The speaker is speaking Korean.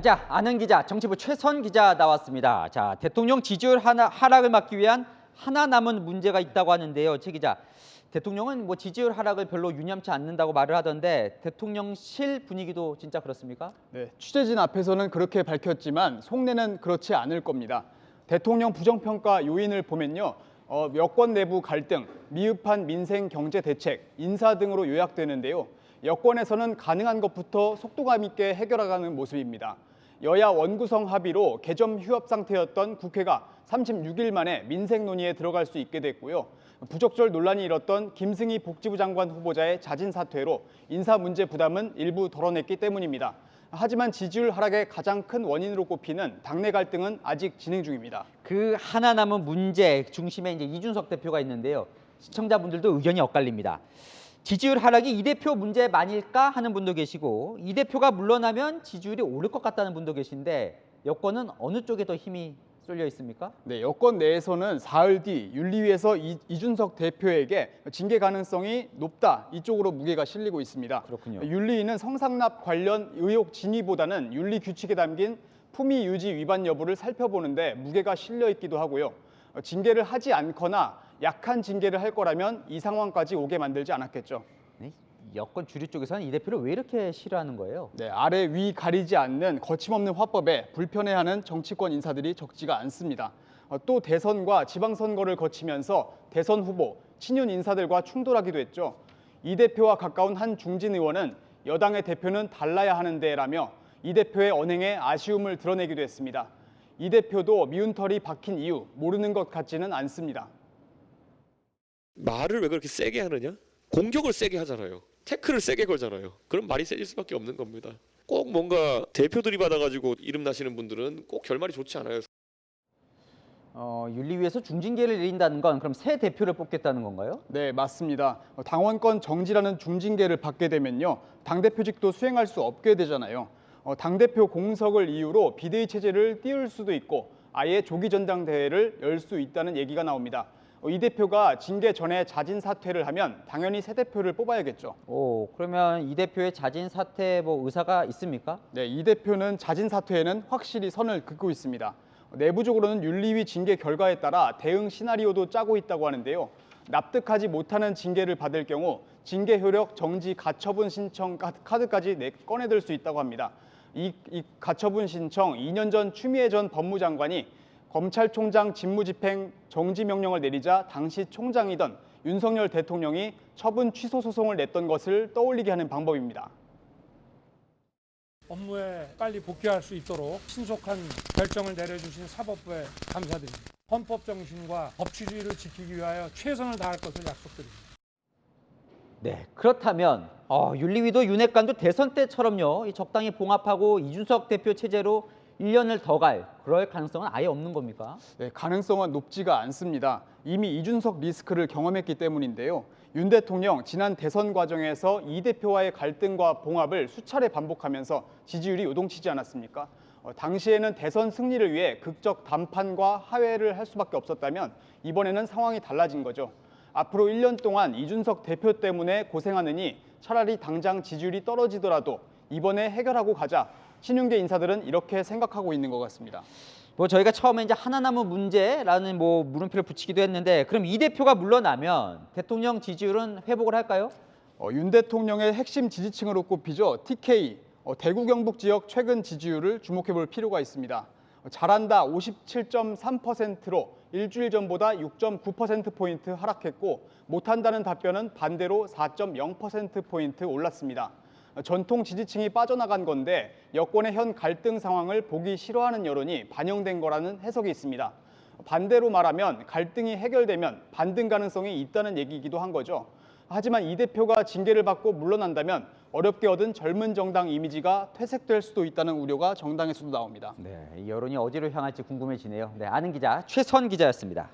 자, 아는 기자, 정치부 최선 기자 나왔습니다. 자, 대통령 지지율 하락을 막기 위한 하나 남은 문제가 있다고 하는데요. 최 기자, 대통령은 뭐 지지율 하락을 별로 유념치 않는다고 말을 하던데 대통령실 분위기도 진짜 그렇습니까? 네, 취재진 앞에서는 그렇게 밝혔지만 속내는 그렇지 않을 겁니다. 대통령 부정평가 요인을 보면요. 여권 내부 갈등, 미흡한 민생 경제 대책, 인사 등으로 요약되는데요. 여권에서는 가능한 것부터 속도감 있게 해결하가는 모습입니다. 여야 원구성 합의로 개점 휴업 상태였던 국회가 36일 만에 민생 논의에 들어갈 수 있게 됐고요. 부적절 논란이 일었던 김승희 복지부 장관 후보자의 자진 사퇴로 인사 문제 부담은 일부 덜어냈기 때문입니다. 하지만 지지율 하락의 가장 큰 원인으로 꼽히는 당내 갈등은 아직 진행 중입니다. 그 하나 남은 문제 중심에 이제 이준석 대표가 있는데요. 시청자분들도 의견이 엇갈립니다. 지지율 하락이 이 대표 문제만일까 하는 분도 계시고 이 대표가 물러나면 지지율이 오를 것 같다는 분도 계신데 여권은 어느 쪽에 더 힘이 쏠려 있습니까? 네, 여권 내에서는 사흘 뒤 윤리위에서 이준석 대표에게 징계 가능성이 높다 이쪽으로 무게가 실리고 있습니다. 그렇군요. 윤리위는 성상납 관련 의혹 진위보다는 윤리 규칙에 담긴 품위 유지 위반 여부를 살펴보는데 무게가 실려 있기도 하고요. 징계를 하지 않거나 약한 징계를 할 거라면 이 상황까지 오게 만들지 않았겠죠. 네? 여권 주류 쪽에서는 이 대표를 왜 이렇게 싫어하는 거예요? 네, 아래 위 가리지 않는 거침없는 화법에 불편해하는 정치권 인사들이 적지가 않습니다. 또 대선과 지방선거를 거치면서 대선 후보, 친윤 인사들과 충돌하기도 했죠. 이 대표와 가까운 한 중진 의원은 여당의 대표는 달라야 하는데라며 이 대표의 언행에 아쉬움을 드러내기도 했습니다. 이 대표도 미운 털이 박힌 이유 모르는 것 같지는 않습니다. 말을 왜 그렇게 세게 하느냐? 공격을 세게 하잖아요. 태클을 세게 걸잖아요. 그럼 말이 세질 수밖에 없는 겁니다. 꼭 뭔가 대표들이 받아가지고 이름 나시는 분들은 꼭 결말이 좋지 않아요. 윤리위에서 중징계를 내린다는 건 그럼 새 대표를 뽑겠다는 건가요? 네, 맞습니다. 당원권 정지라는 중징계를 받게 되면요. 당대표직도 수행할 수 없게 되잖아요. 당대표 공석을 이유로 비대위 체제를 띄울 수도 있고 아예 조기 전당대회를 열 수 있다는 얘기가 나옵니다. 이 대표가 징계 전에 자진 사퇴를 하면 당연히 새 대표를 뽑아야겠죠. 그러면 이 대표의 자진 사퇴 의사가 있습니까? 네, 이 대표는 자진 사퇴에는 확실히 선을 긋고 있습니다. 내부적으로는 윤리위 징계 결과에 따라 대응 시나리오도 짜고 있다고 하는데요. 납득하지 못하는 징계를 받을 경우 징계 효력 정지 가처분 신청 카드까지 꺼내들 수 있다고 합니다. 이 가처분 신청 2년 전 추미애 전 법무장관이 검찰총장 직무집행 정지 명령을 내리자 당시 총장이던 윤석열 대통령이 처분 취소 소송을 냈던 것을 떠올리게 하는 방법입니다. 업무에 빨리 복귀할 수 있도록 신속한 결정을 내려주신 사법부에 감사드립니다. 헌법 정신과 법치주의를 지키기 위하여 최선을 다할 것을 약속드립니다. 네, 그렇다면 윤리위도 윤핵관도 대선 때처럼요, 적당히 봉합하고 이준석 대표 체제로 1년을 더 그럴 가능성은 아예 없는 겁니까? 네, 가능성은 높지가 않습니다. 이미 이준석 리스크를 경험했기 때문인데요. 윤 대통령 지난 대선 과정에서 이 대표와의 갈등과 봉합을 수차례 반복하면서 지지율이 요동치지 않았습니까? 당시에는 대선 승리를 위해 극적 담판과 하회를 할 수밖에 없었다면 이번에는 상황이 달라진 거죠. 앞으로 1년 동안 이준석 대표 때문에 고생하느니 차라리 당장 지지율이 떨어지더라도 이번에 해결하고 가자. 친윤계 인사들은 이렇게 생각하고 있는 것 같습니다. 저희가 처음에 이제 하나 남은 문제라는 물음표를 붙이기도 했는데 그럼 이 대표가 물러나면 대통령 지지율은 회복을 할까요? 윤 대통령의 핵심 지지층으로 꼽히죠. TK, 대구 경북 지역 최근 지지율을 주목해 볼 필요가 있습니다. 잘한다 57.3%로 일주일 전보다 6.9%포인트 하락했고 못한다는 답변은 반대로 4.0%포인트 올랐습니다. 전통 지지층이 빠져나간 건데 여권의 현 갈등 상황을 보기 싫어하는 여론이 반영된 거라는 해석이 있습니다. 반대로 말하면 갈등이 해결되면 반등 가능성이 있다는 얘기이기도 한 거죠. 하지만 이 대표가 징계를 받고 물러난다면 어렵게 얻은 젊은 정당 이미지가 퇴색될 수도 있다는 우려가 정당에서도 나옵니다. 네, 이 여론이 어디로 향할지 궁금해지네요. 네, 아는 기자 최선 기자였습니다.